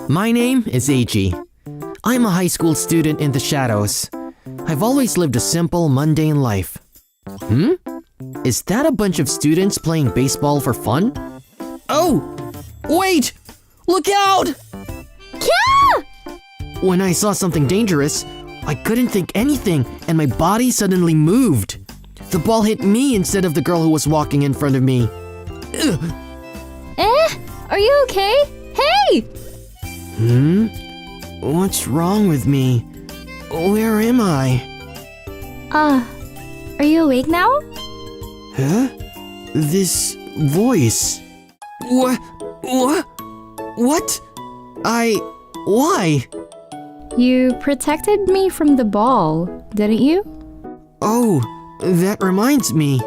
My name is Eiji. I'm a high school student in the shadows. I've always lived a simple, mundane life. Is that a bunch of students playing baseball for fun? Oh! Wait! Look out! Yeah! When I saw something dangerous, I couldn't think anything and my body suddenly moved. The ball hit me instead of the girl who was walking in front of me. Ugh. Are you okay? Hey! What's wrong with me? Where am I? Are you awake now? Huh? This voice. What? Why? You protected me from the ball, didn't you? Oh, that reminds me.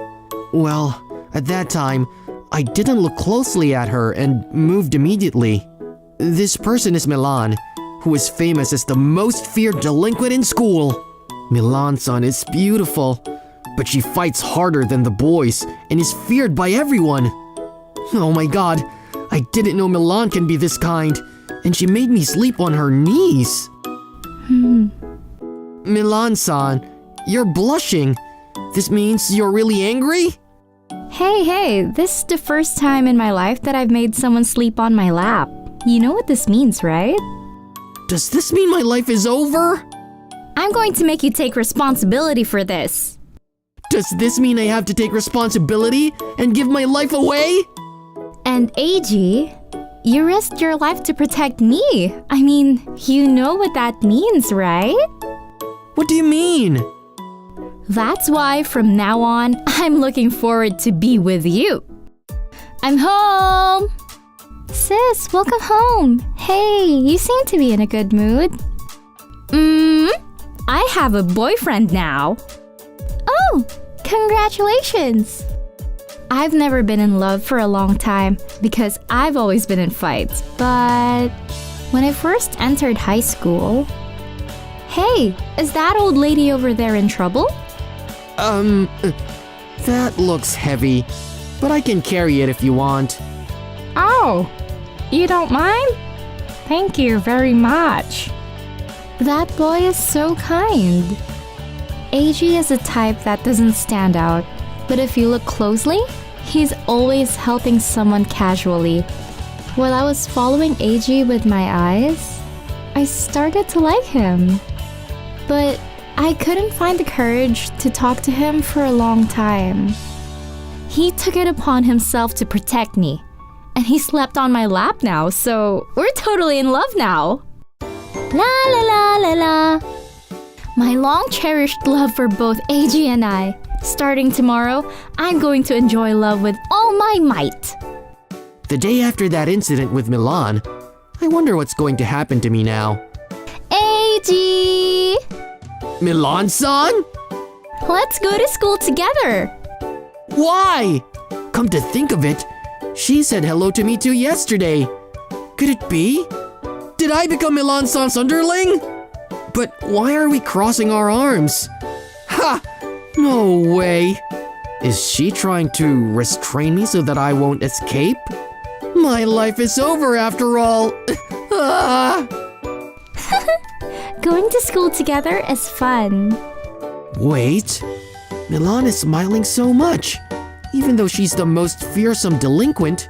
Well, at that time, I didn't look closely at her and moved immediately. This person is Milan, who is famous as the most feared delinquent in school. Milan-san is beautiful, but she fights harder than the boys and is feared by everyone. Oh my god, I didn't know Milan can be this kind, and she made me sleep on her knees. Milan-san, you're blushing. This means you're really angry? Hey, this is the first time in my life that I've made someone sleep on my lap. You know what this means, right? Does this mean my life is over? I'm going to make you take responsibility for this. Does this mean I have to take responsibility and give my life away? And Eiji, you risked your life to protect me. I mean, you know what that means, right? What do you mean? That's why from now on, I'm looking forward to be with you. I'm home! Sis, welcome home. Hey, you seem to be in a good mood. I have a boyfriend now. Oh, congratulations! I've never been in love for a long time because I've always been in fights. But when I first entered high school... Hey, is that old lady over there in trouble? That looks heavy, but I can carry it if you want. Oh, you don't mind? Thank you very much. That boy is so kind. Eiji is a type that doesn't stand out, but if you look closely, he's always helping someone casually. While I was following Eiji with my eyes, I started to like him. But I couldn't find the courage to talk to him for a long time. He took it upon himself to protect me, and he slept on my lap now, so we're totally in love now. La la la la la. My long-cherished love for both Eiji and I. Starting tomorrow, I'm going to enjoy love with all my might. The day after that incident with Milan, I wonder what's going to happen to me now. Eiji! Milan-san? Let's go to school together. Why? Come to think of it, she said hello to me too yesterday. Could it be? Did I become Milan-san's underling? But why are we crossing our arms? Ha! No way. Is she trying to restrain me so that I won't escape? My life is over after all. Going to school together is fun. Wait, Milan is smiling so much, even though she's the most fearsome delinquent.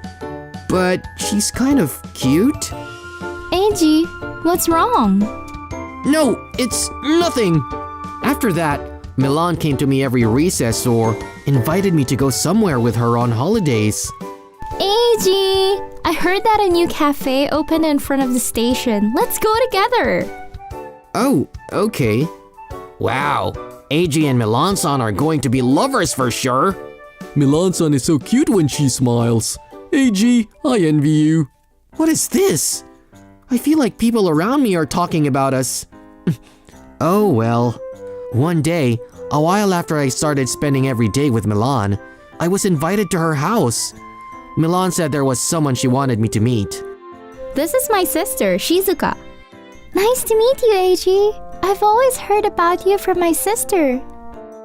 But she's kind of cute. Eiji, what's wrong? No, it's nothing. After that, Milan came to me every recess or invited me to go somewhere with her on holidays. Eiji, I heard that a new cafe opened in front of the station. Let's go together. Oh, okay. Wow, Eiji and Milan-san are going to be lovers for sure. Milan-san is so cute when she smiles. Eiji, I envy you. What is this? I feel like people around me are talking about us. Oh well. One day, a while after I started spending every day with Milan, I was invited to her house. Milan said there was someone she wanted me to meet. This is my sister, Shizuka. Nice to meet you, Eiji. I've always heard about you from my sister.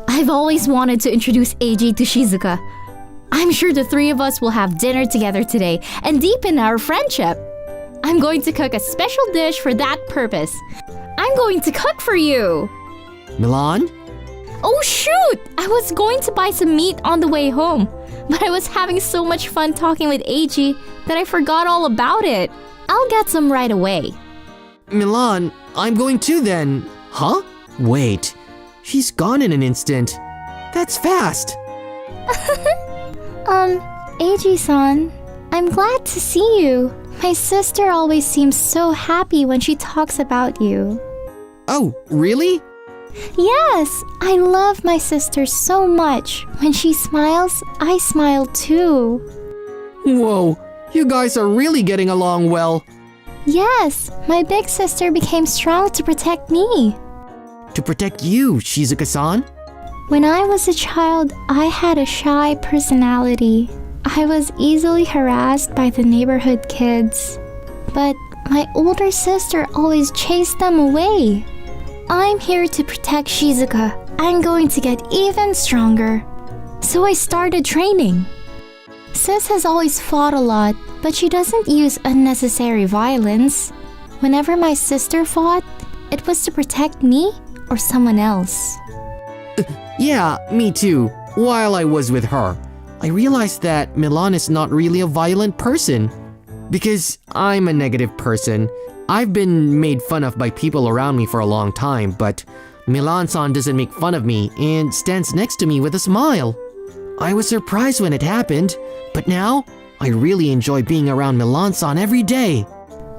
I've always wanted to introduce Eiji to Shizuka. I'm sure the three of us will have dinner together today and deepen our friendship. I'm going to cook a special dish for that purpose. I'm going to cook for you. Milan? Oh shoot! I was going to buy some meat on the way home, but I was having so much fun talking with AG that I forgot all about it. I'll get some right away. Milan, I'm going too then. Huh? Wait, she's gone in an instant. That's fast. AG-san, I'm glad to see you. My sister always seems so happy when she talks about you. Oh, really? Yes, I love my sister so much. When she smiles, I smile too. Whoa, you guys are really getting along well. Yes, my big sister became strong to protect me. To protect you, Shizuka-san? When I was a child, I had a shy personality. I was easily harassed by the neighborhood kids. But my older sister always chased them away. I'm here to protect Shizuka. I'm going to get even stronger. So I started training. Sis has always fought a lot, but she doesn't use unnecessary violence. Whenever my sister fought, it was to protect me or someone else. Yeah, me too. While I was with her, I realized that Milan is not really a violent person. Because I'm a negative person. I've been made fun of by people around me for a long time, but Milan-san doesn't make fun of me and stands next to me with a smile. I was surprised when it happened, but now I really enjoy being around Milan-san every day.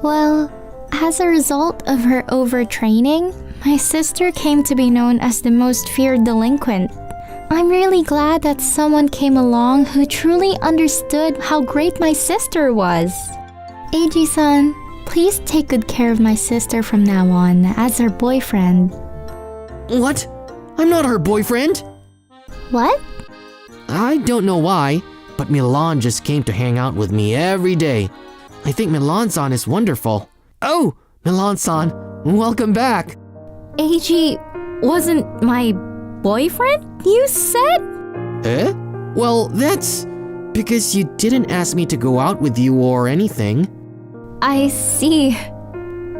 Well, as a result of her overtraining, my sister came to be known as the most feared delinquent. I'm really glad that someone came along who truly understood how great my sister was. AG-san, please take good care of my sister from now on as her boyfriend. What? I'm not her boyfriend? What? I don't know why, but Milan just came to hang out with me every day. I think Milan-san is wonderful. Oh, Milan-san, welcome back. AG wasn't my boyfriend, you said? Eh? Well, that's because you didn't ask me to go out with you or anything. I see.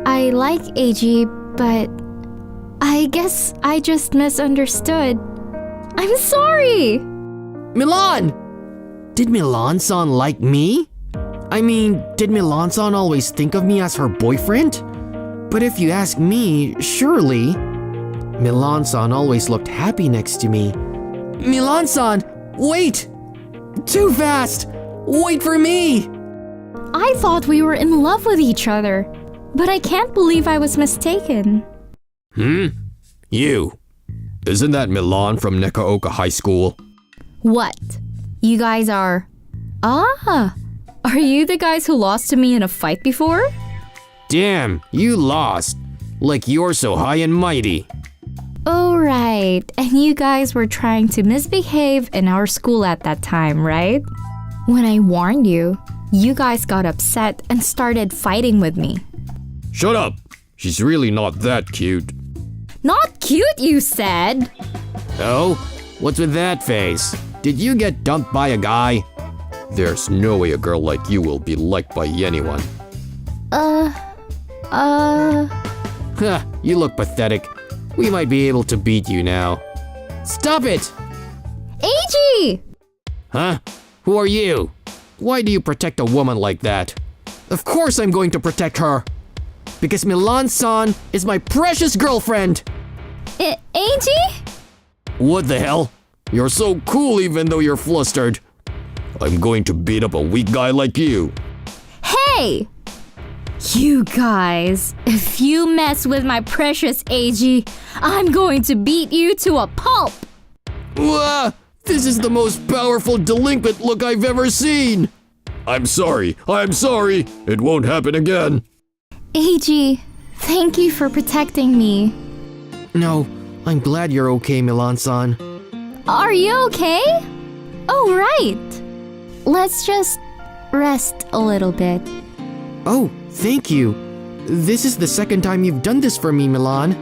I like AG, but I guess I just misunderstood. I'm sorry! Milan! Did Milan-san like me? I mean, did Milan-san always think of me as her boyfriend? But if you ask me, surely... Milan-san always looked happy next to me. Milan-san, wait! Too fast! Wait for me! I thought we were in love with each other, but I can't believe I was mistaken. You. Isn't that Milan from Neko High School? What? You guys are... Ah! Are you the guys who lost to me in a fight before? Damn, you lost. Like you're so high and mighty. Oh, right. And you guys were trying to misbehave in our school at that time, right? When I warned you, you guys got upset and started fighting with me. Shut up! She's really not that cute. Not cute, you said! Oh? What's with that face? Did you get dumped by a guy? There's no way a girl like you will be liked by anyone. Huh, you look pathetic. We might be able to beat you now. Stop it! AG! Huh? Who are you? Why do you protect a woman like that? Of course I'm going to protect her. Because Milan-san is my precious girlfriend. AG? What the hell? You're so cool even though you're flustered. I'm going to beat up a weak guy like you. Hey! You guys, if you mess with my precious AG, I'm going to beat you to a pulp! Wah! This is the most powerful delinquent look I've ever seen! I'm sorry. It won't happen again. AG, thank you for protecting me. No, I'm glad you're okay, Milan-san. Are you okay? Oh, right. Let's just rest a little bit. Oh, thank you. This is the second time you've done this for me, Milan.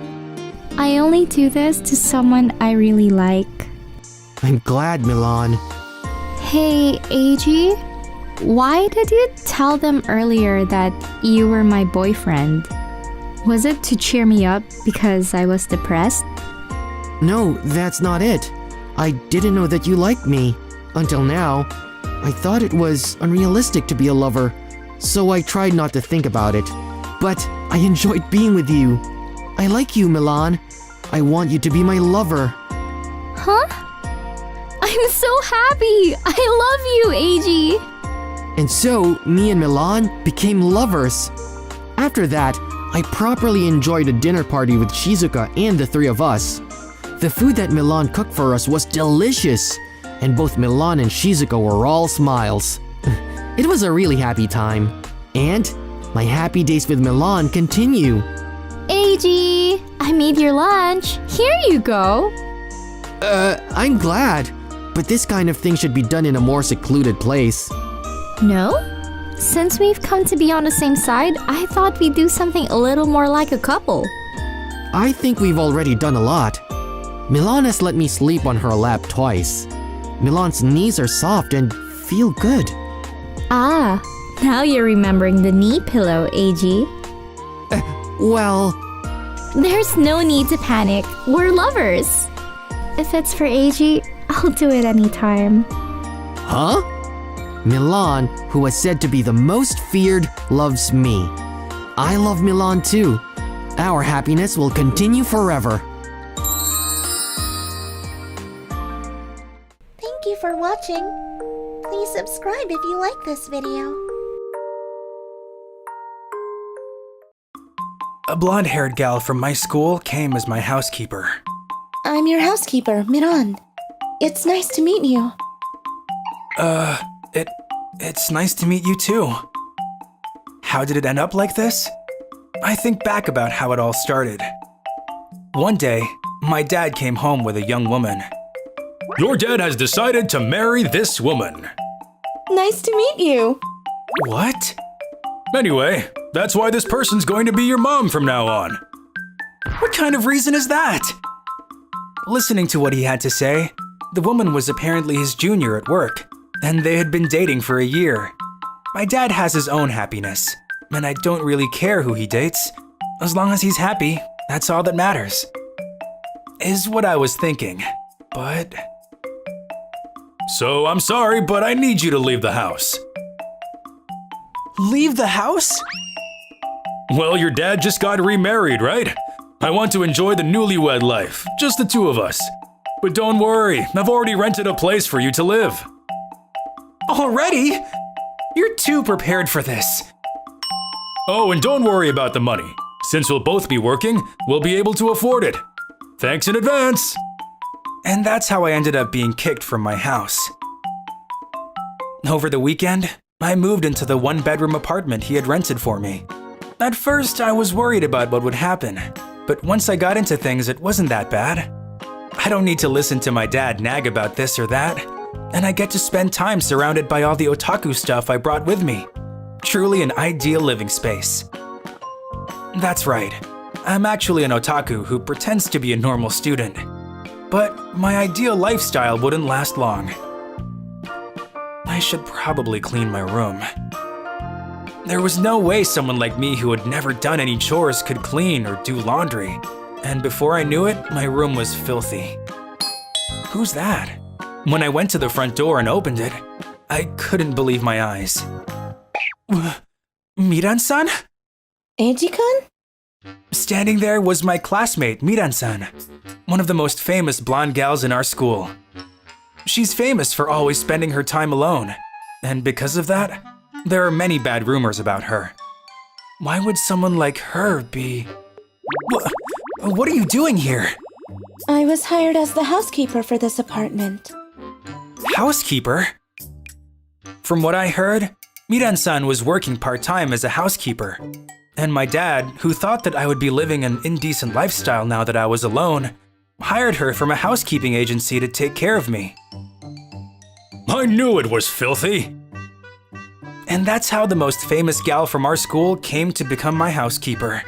I only do this to someone I really like. I'm glad, Milan. Hey, AG? Why did you tell them earlier that you were my boyfriend? Was it to cheer me up because I was depressed? No, that's not it. I didn't know that you liked me. Until now, I thought it was unrealistic to be a lover, so I tried not to think about it. But I enjoyed being with you. I like you, Milan. I want you to be my lover. Huh? I'm so happy! I love you, Eiji! And so, me and Milan became lovers. After that, I properly enjoyed a dinner party with Shizuka and the three of us. The food that Milan cooked for us was delicious, and both Milan and Shizuka were all smiles. It was a really happy time. And my happy days with Milan continue. Eiji, I made your lunch. Here you go. I'm glad. But this kind of thing should be done in a more secluded place. No? Since we've come to be on the same side, I thought we'd do something a little more like a couple. I think we've already done a lot. Milan has let me sleep on her lap twice. Milan's knees are soft and feel good. Ah, now you're remembering the knee pillow, Eiji. Well, There's no need to panic. We're lovers. If it's for Eiji, I'll do it anytime. huh? Milan, who was said to be the most feared, loves me. I love Milan too. Our happiness will continue forever. Thank you for watching. Please subscribe if you like this video. A blonde-haired gal from my school came as my housekeeper. I'm your housekeeper, Miran. It's nice to meet you. It's nice to meet you too. How did it end up like this? I think back about how it all started. One day, my dad came home with a young woman. Your dad has decided to marry this woman. Nice to meet you. What? Anyway, that's why this person's going to be your mom from now on. What kind of reason is that? Listening to what he had to say, the woman was apparently his junior at work, and they had been dating for a year. My dad has his own happiness, and I don't really care who he dates. As long as he's happy, that's all that matters. Is what I was thinking, but... So I'm sorry, but I need you to leave the house. Leave the house? Well, your dad just got remarried, right? I want to enjoy the newlywed life, just the two of us. But don't worry, I've already rented a place for you to live. Already? You're too prepared for this. Oh, and don't worry about the money. Since we'll both be working, we'll be able to afford it. Thanks in advance. And that's how I ended up being kicked from my house. Over the weekend, I moved into the one-bedroom apartment he had rented for me. At first, I was worried about what would happen, but once I got into things, it wasn't that bad. I don't need to listen to my dad nag about this or that, and I get to spend time surrounded by all the otaku stuff I brought with me. Truly an ideal living space. That's right, I'm actually an otaku who pretends to be a normal student. But my ideal lifestyle wouldn't last long. I should probably clean my room. There was no way someone like me who had never done any chores could clean or do laundry. And before I knew it, my room was filthy. Who's that? When I went to the front door and opened it, I couldn't believe my eyes. Miran-san? Eiji-kun? Standing there was my classmate, Miran-san, one of the most famous blonde gals in our school. She's famous for always spending her time alone, and because of that, there are many bad rumors about her. Why would someone like her be... What are you doing here? I was hired as the housekeeper for this apartment. Housekeeper? From what I heard, Miran-san was working part-time as a housekeeper. And my dad, who thought that I would be living an indecent lifestyle now that I was alone, hired her from a housekeeping agency to take care of me. I knew it was filthy. And that's how the most famous gal from our school came to become my housekeeper.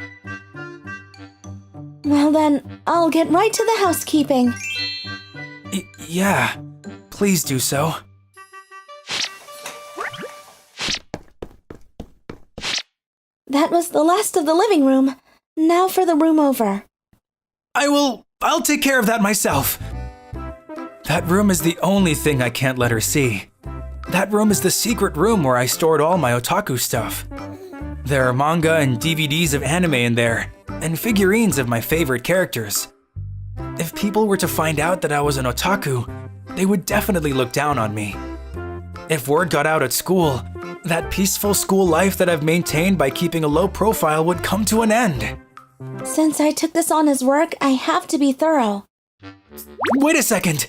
Well then, I'll get right to the housekeeping. Yeah, please do so. That was the last of the living room. Now for the room over. I'll take care of that myself. That room is the only thing I can't let her see. That room is the secret room where I stored all my otaku stuff. There are manga and DVDs of anime in there, and figurines of my favorite characters. If people were to find out that I was an otaku, they would definitely look down on me. If word got out at school, that peaceful school life that I've maintained by keeping a low profile would come to an end. Since I took this on as work, I have to be thorough. Wait a second!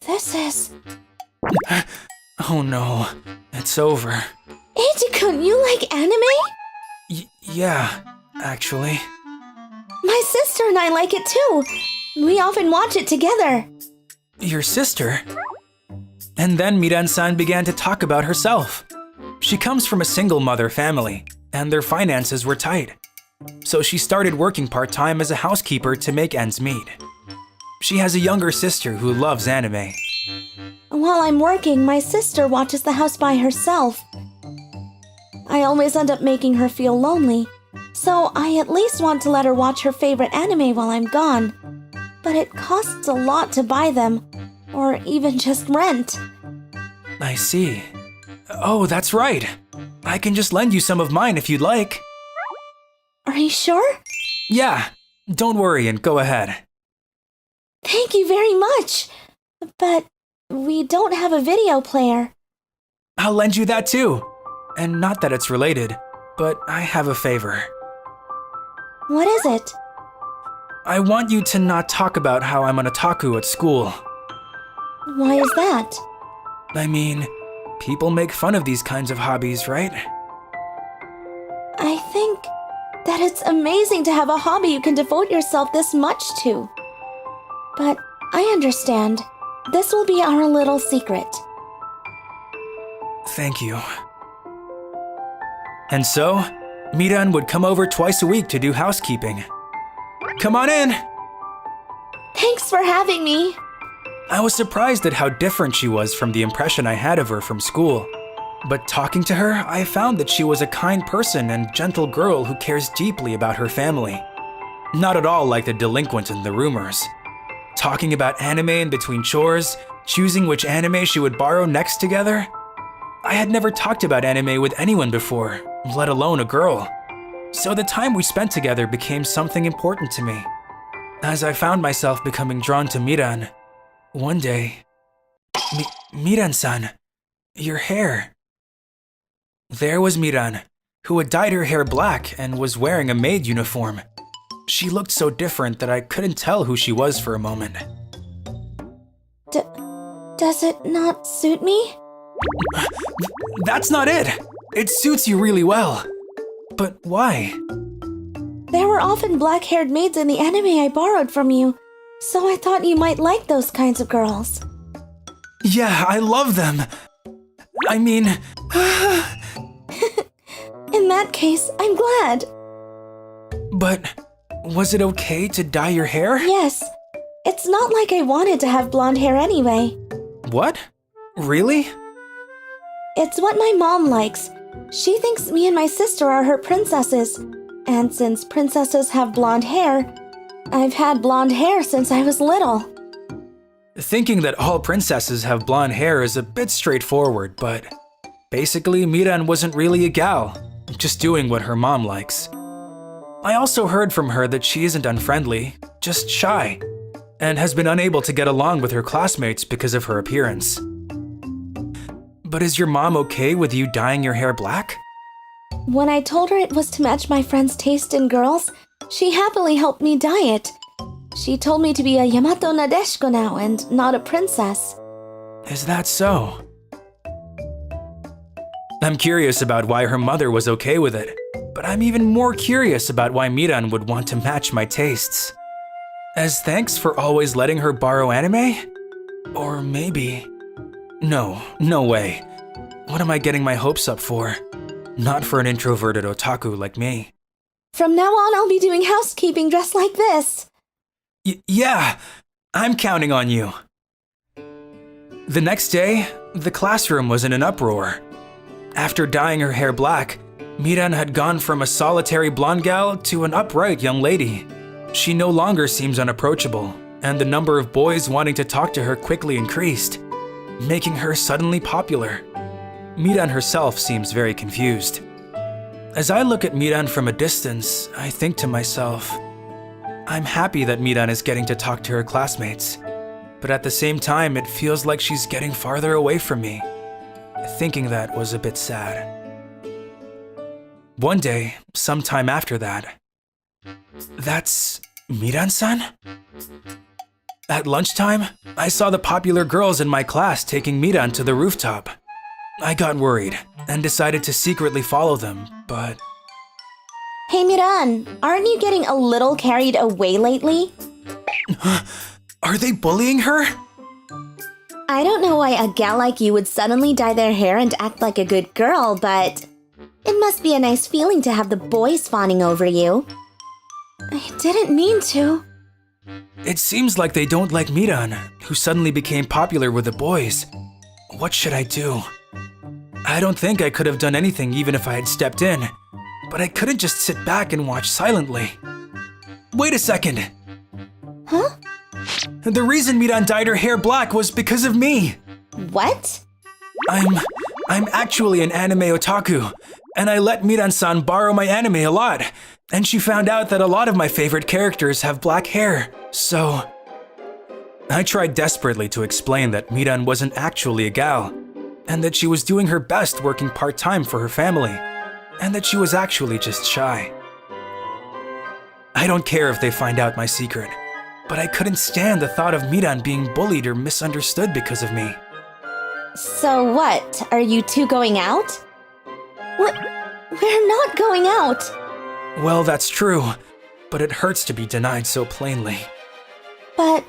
This is... Oh no, it's over. Eiji-kun, you like anime? Yeah, actually. My sister and I like it too. We often watch it together. Your sister? And then Miran-san began to talk about herself. She comes from a single mother family, and their finances were tight. So she started working part-time as a housekeeper to make ends meet. She has a younger sister who loves anime. While I'm working, my sister watches the house by herself. I always end up making her feel lonely, so I at least want to let her watch her favorite anime while I'm gone. But it costs a lot to buy them, or even just rent. I see. Oh, that's right. I can just lend you some of mine if you'd like. Are you sure? Yeah, don't worry and go ahead. Thank you very much. But we don't have a video player. I'll lend you that too. And not that it's related, but I have a favor. What is it? I want you to not talk about how I'm an otaku at school. Why is that? I mean, people make fun of these kinds of hobbies, right? I think that it's amazing to have a hobby you can devote yourself this much to. But I understand. This will be our little secret. Thank you. And so, Miran would come over twice a week to do housekeeping. Come on in! Thanks for having me. I was surprised at how different she was from the impression I had of her from school. But talking to her, I found that she was a kind person and gentle girl who cares deeply about her family. Not at all like the delinquent in the rumors. Talking about anime in between chores, choosing which anime she would borrow next together. I had never talked about anime with anyone before, let alone a girl. So the time we spent together became something important to me. As I found myself becoming drawn to Miran, one day... Miran-san, your hair. There was Miran, who had dyed her hair black and was wearing a maid uniform. She looked so different that I couldn't tell who she was for a moment. Does it not suit me? That's not it! It suits you really well. But why? There were often black-haired maids in the anime I borrowed from you, so I thought you might like those kinds of girls. Yeah, I love them. I mean... In that case, I'm glad. But was it okay to dye your hair? Yes. It's not like I wanted to have blonde hair anyway. What? Really? It's what my mom likes. She thinks me and my sister are her princesses. And since princesses have blonde hair, I've had blonde hair since I was little. Thinking that all princesses have blonde hair is a bit straightforward, but basically Miran wasn't really a gal, just doing what her mom likes. I also heard from her that she isn't unfriendly, just shy, and has been unable to get along with her classmates because of her appearance. But is your mom okay with you dyeing your hair black? When I told her it was to match my friend's taste in girls, she happily helped me dye it. She told me to be a Yamato Nadeshiko now and not a princess. Is that so? I'm curious about why her mother was okay with it, but I'm even more curious about why Miran would want to match my tastes. As thanks for always letting her borrow anime? Or maybe... No way. What am I getting my hopes up for? Not for an introverted otaku like me. From now on, I'll be doing housekeeping dressed like this. Yeah, I'm counting on you. The next day, the classroom was in an uproar. After dyeing her hair black, Miran had gone from a solitary blonde gal to an upright young lady. She no longer seems unapproachable, and the number of boys wanting to talk to her quickly increased, making her suddenly popular. Miran herself seems very confused. As I look at Miran from a distance, I think to myself, I'm happy that Miran is getting to talk to her classmates, but at the same time it feels like she's getting farther away from me. Thinking that was a bit sad. One day, sometime after that, that's Miran-san? At lunchtime, I saw the popular girls in my class taking Miran to the rooftop. I got worried and decided to secretly follow them, but... Hey Miran, aren't you getting a little carried away lately? Are they bullying her? I don't know why a gal like you would suddenly dye their hair and act like a good girl, but it must be a nice feeling to have the boys fawning over you. I didn't mean to. It seems like they don't like Miran, who suddenly became popular with the boys. What should I do? I don't think I could have done anything even if I had stepped in, but I couldn't just sit back and watch silently. Wait a second. Huh? The reason Miran dyed her hair black was because of me. What? I'm actually an anime otaku, and I let Miran-san borrow my anime a lot, and she found out that a lot of my favorite characters have black hair, so... I tried desperately to explain that Miran wasn't actually a gal, and that she was doing her best working part-time for her family, and that she was actually just shy. I don't care if they find out my secret, but I couldn't stand the thought of Miran being bullied or misunderstood because of me. So what? Are you two going out? What? We're not going out! Well, that's true, but it hurts to be denied so plainly. But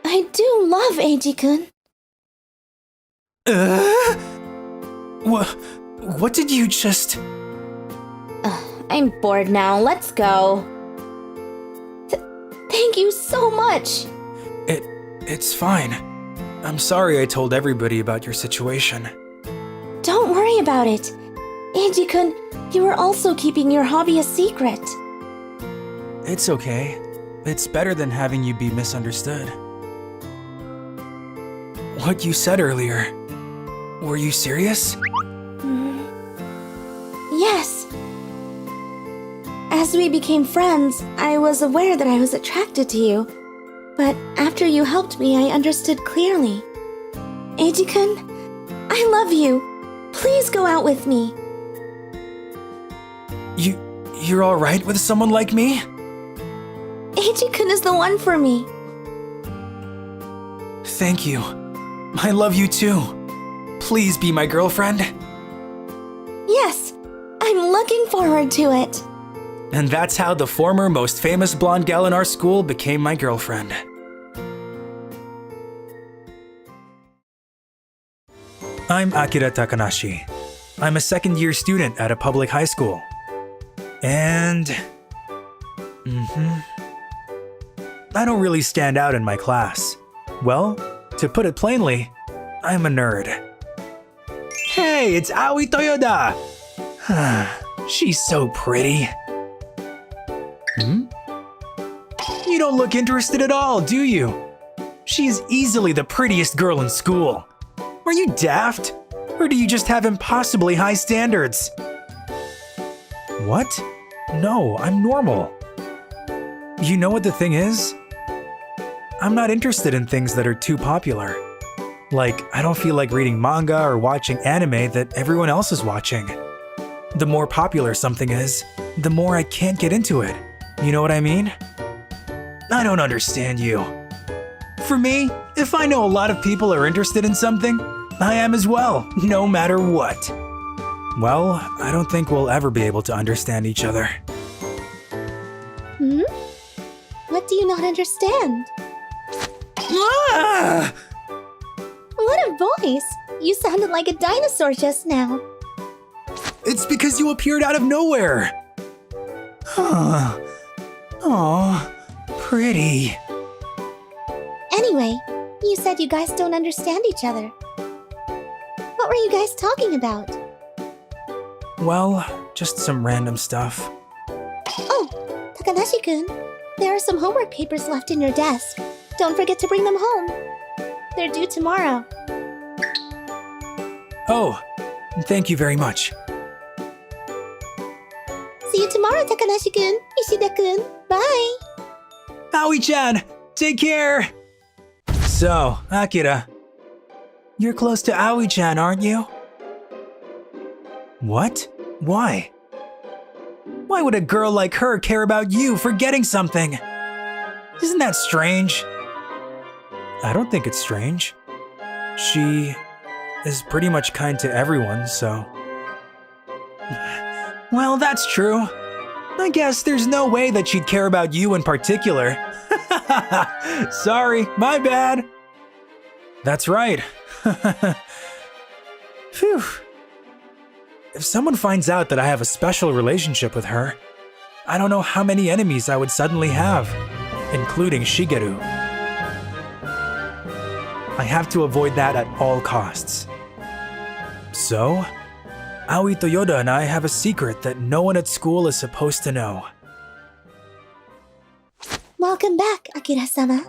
I do love Eiji-kun. What did you just... I'm bored now. Let's go. Thank you so much. It's fine. I'm sorry I told everybody about your situation. Don't worry about it. Eiji-kun, you were also keeping your hobby a secret. It's okay. It's better than having you be misunderstood. What you said earlier, were you serious? Yes. As we became friends, I was aware that I was attracted to you. But after you helped me, I understood clearly. Eiji-kun, I love you. Please go out with me. You're alright with someone like me? Eiji-kun is the one for me. Thank you. I love you too. Please be my girlfriend. Yes, I'm looking forward to it. And that's how the former most famous blonde gal in our school became my girlfriend. I'm Akira Takanashi. I'm a second-year student at a public high school. And... I don't really stand out in my class. Well, to put it plainly, I'm a nerd. Hey, it's Aoi Toyoda! She's so pretty. You don't look interested at all, do you? She's easily the prettiest girl in school. Are you daft? Or do you just have impossibly high standards? What? No, I'm normal. You know what the thing is? I'm not interested in things that are too popular. Like, I don't feel like reading manga or watching anime that everyone else is watching. The more popular something is, the more I can't get into it. You know what I mean? I don't understand you. For me, if I know a lot of people are interested in something, I am as well, no matter what. Well, I don't think we'll ever be able to understand each other. What do you not understand? Ah! What a voice! You sounded like a dinosaur just now. It's because you appeared out of nowhere. Aw, pretty. Anyway, you said you guys don't understand each other. What were you guys talking about? Well, just some random stuff. Oh, Takanashi-kun, there are some homework papers left in your desk. Don't forget to bring them home. They're due tomorrow. Oh, thank you very much. See you tomorrow, Takanashi-kun, Ishida-kun. Bye! Aoi-chan, take care! So, Akira, you're close to Aoi-chan, aren't you? What? Why? Why would a girl like her care about you forgetting something? Isn't that strange? I don't think it's strange. She is pretty much kind to everyone, so... Well, that's true. I guess there's no way that she'd care about you in particular. Sorry, my bad. That's right. Phew. If someone finds out that I have a special relationship with her, I don't know how many enemies I would suddenly have, including Shigeru. I have to avoid that at all costs. So, Aoi Toyoda and I have a secret that no one at school is supposed to know. Welcome back, Akira-sama.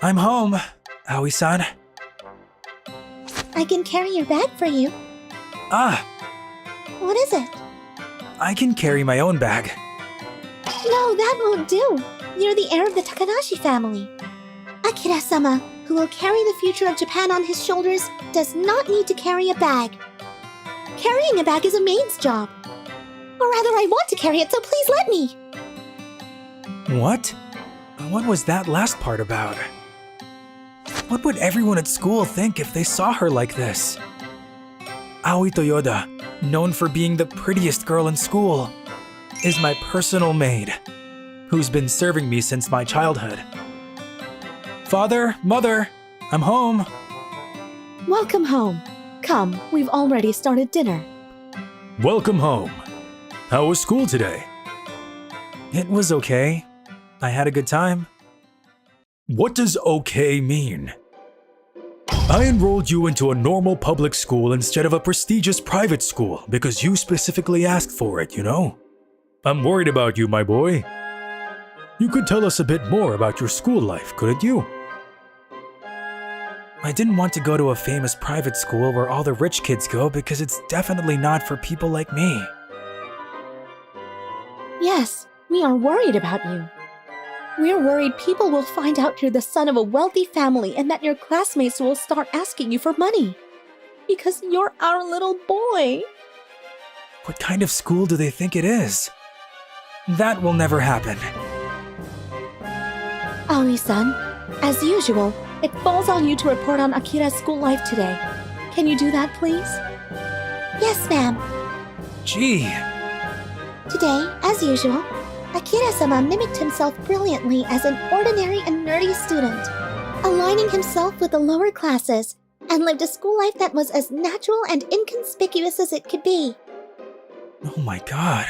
I'm home, Aoi-san. I can carry your bag for you. Ah, What is it? I can carry my own bag. No, that won't do. You're the heir of the Takanashi family. Akira-sama, who will carry the future of Japan on his shoulders, does not need to carry a bag. Carrying a bag is a maid's job. Or rather, I want to carry it, so please let me. What? What was that last part about? What would everyone at school think if they saw her like this? Aoi Toyoda, known for being the prettiest girl in school, is my personal maid, who's been serving me since my childhood. Father, Mother, I'm home. Welcome home. Come, we've already started dinner. Welcome home. How was school today? It was okay. I had a good time. What does okay mean? I enrolled you into a normal public school instead of a prestigious private school because you specifically asked for it, you know? I'm worried about you, my boy. You could tell us a bit more about your school life, couldn't you? I didn't want to go to a famous private school where all the rich kids go because it's definitely not for people like me. Yes, we are worried about you. We're worried people will find out you're the son of a wealthy family and that your classmates will start asking you for money. Because you're our little boy. What kind of school do they think it is? That will never happen. Aoi-san, as usual, it falls on you to report on Akira's school life today. Can you do that, please? Yes, ma'am. Gee, Today, as usual, Akira-sama mimicked himself brilliantly as an ordinary and nerdy student, aligning himself with the lower classes, and lived a school life that was as natural and inconspicuous as it could be. oh my god.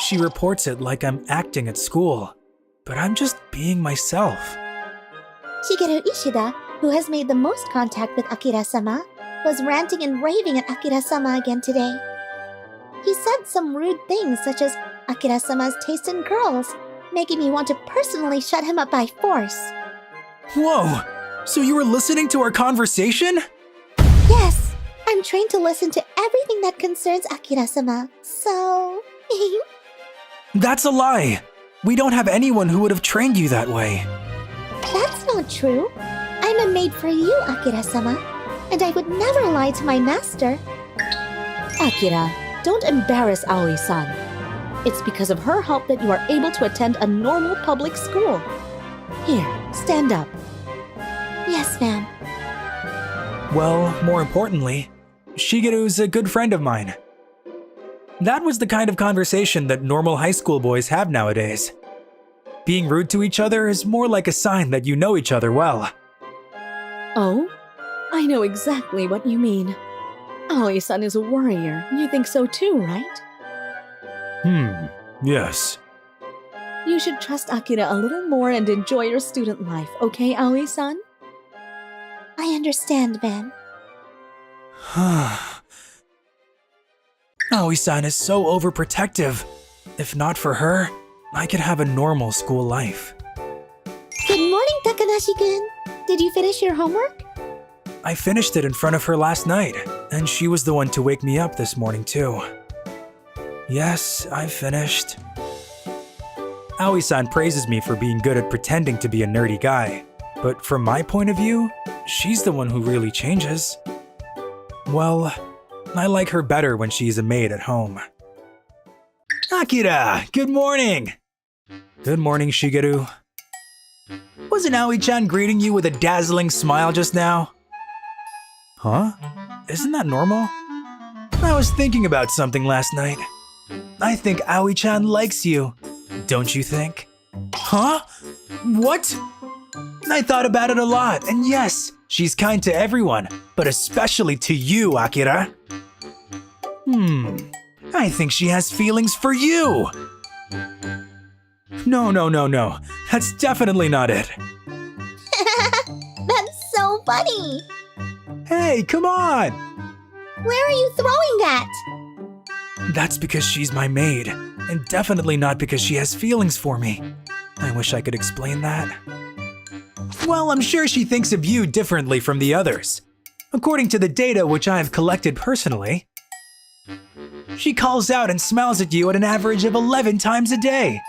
She reports it like I'm acting at school, but I'm just being myself. Shigeru Ishida, who has made the most contact with Akira-sama, was ranting and raving at Akira-sama again today. He said some rude things such as Akira-sama's taste in girls, making me want to personally shut him up by force. Whoa! So you were listening to our conversation? Yes, I'm trained to listen to everything that concerns Akira-sama, so... That's a lie! We don't have anyone who would have trained you that way. That's not true. I'm a maid for you, Akira-sama, and I would never lie to my master. Akira, don't embarrass Aoi-san. It's because of her help that you are able to attend a normal public school. Here, stand up. Yes, ma'am. Well, more importantly, Shigeru's a good friend of mine. That was the kind of conversation that normal high school boys have nowadays. Being rude to each other is more like a sign that you know each other well. Oh? I know exactly what you mean. Aoi-san is a warrior. You think so too, right? Yes. You should trust Akira a little more and enjoy your student life, okay, Aoi-san? I understand, ma'am. Aoi-san is so overprotective. If not for her, I could have a normal school life. Good morning, Takanashi-kun. Did you finish your homework? I finished it in front of her last night, and she was the one to wake me up this morning too. Yes, I finished. Aoi-san praises me for being good at pretending to be a nerdy guy, but from my point of view, she's the one who really changes. Well, I like her better when she's a maid at home. Akira, good morning! Good morning, Shigeru. Wasn't Aoi-chan greeting you with a dazzling smile just now? Huh? Isn't that normal? I was thinking about something last night. I think Aoi-chan likes you. Don't you think? Huh? What? I thought about it a lot, and yes, she's kind to everyone, but especially to you, Akira. I think she has feelings for you. No. That's definitely not it. That's so funny. Hey, come on! Where are you throwing that? That's because she's my maid, and definitely not because she has feelings for me. I wish I could explain that. Well, I'm sure she thinks of you differently from the others. According to the data which I have collected personally, she calls out and smiles at you at an average of 11 times a day.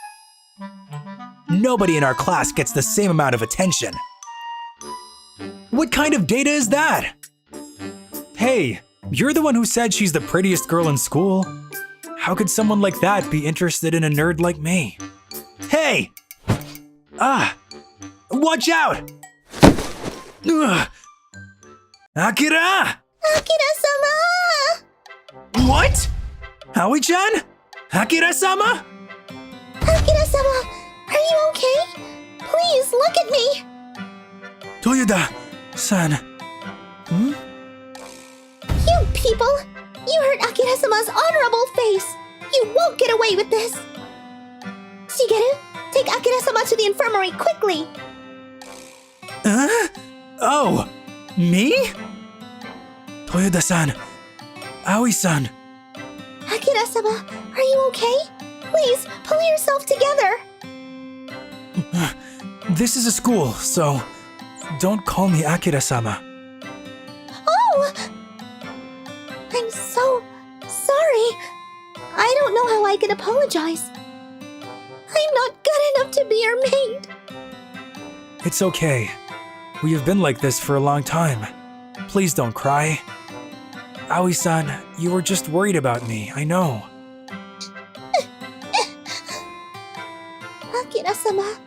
Nobody in our class gets the same amount of attention. What kind of data is that? Hey, you're the one who said she's the prettiest girl in school. How could someone like that be interested in a nerd like me? Hey! Watch out! Ugh. Akira! Akira-sama! What? Aoi-chan? Akira-sama? Akira-sama, are you okay? Please look at me. Toyoda-san. You people! You hurt Akira-sama's honorable face! You won't get away with this! Shigeru, take Akira-sama to the infirmary quickly! Oh, me? Toyoda-san. Aoi-san. Akira-sama, are you okay? Please, pull yourself together! This is a school, so don't call me Akira-sama. Oh! I'm so sorry. I don't know how I can apologize. I'm not good enough to be your maid. It's okay. We have been like this for a long time. Please don't cry. Aoi-san, you were just worried about me, I know. Akira-sama.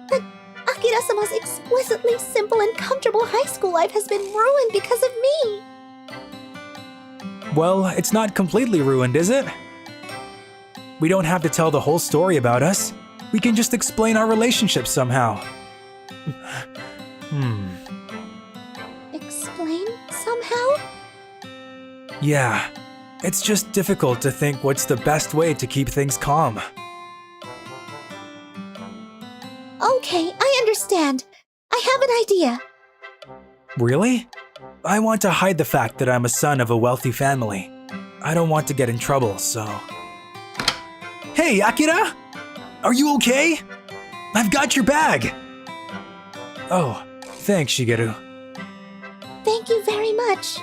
But Akira-sama's exquisitely simple and comfortable high school life has been ruined because of me. Well, it's not completely ruined, is it? We don't have to tell the whole story about us. We can just explain our relationship somehow. Explain somehow? Yeah, it's just difficult to think what's the best way to keep things calm. Okay, I understand. I have an idea. Really? I want to hide the fact that I'm a son of a wealthy family. I don't want to get in trouble, so... Hey, Akira! Are you okay? I've got your bag! Oh, thanks, Shigeru. Thank you very much.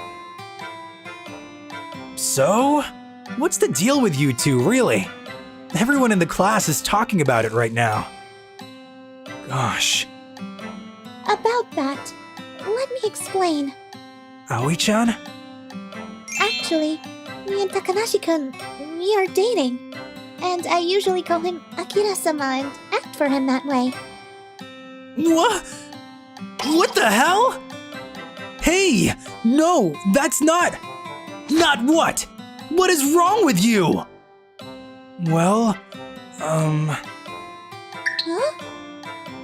So? What's the deal with you two, really? Everyone in the class is talking about it right now. Gosh. About that, let me explain. Aoi-chan? Actually, me and Takanashi-kun, we are dating. And I usually call him Akira-sama and act for him that way. What? What the hell? Hey! No, that's not... Not what? What is wrong with you? Well, Huh?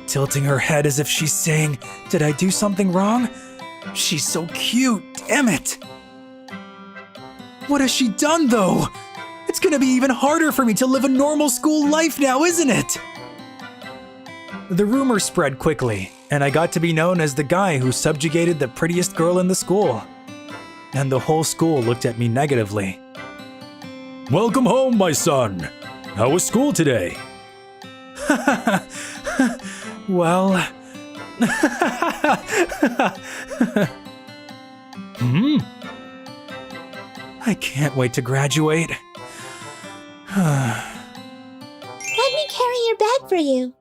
Tilting her head as if she's saying, did I do something wrong? She's so cute, damn it! What has she done, though? It's gonna be even harder for me to live a normal school life now, isn't it? The rumor spread quickly, and I got to be known as the guy who subjugated the prettiest girl in the school. And the whole school looked at me negatively. Welcome home, my son. How was school today? Well... I can't wait to graduate. Let me carry your bag for you.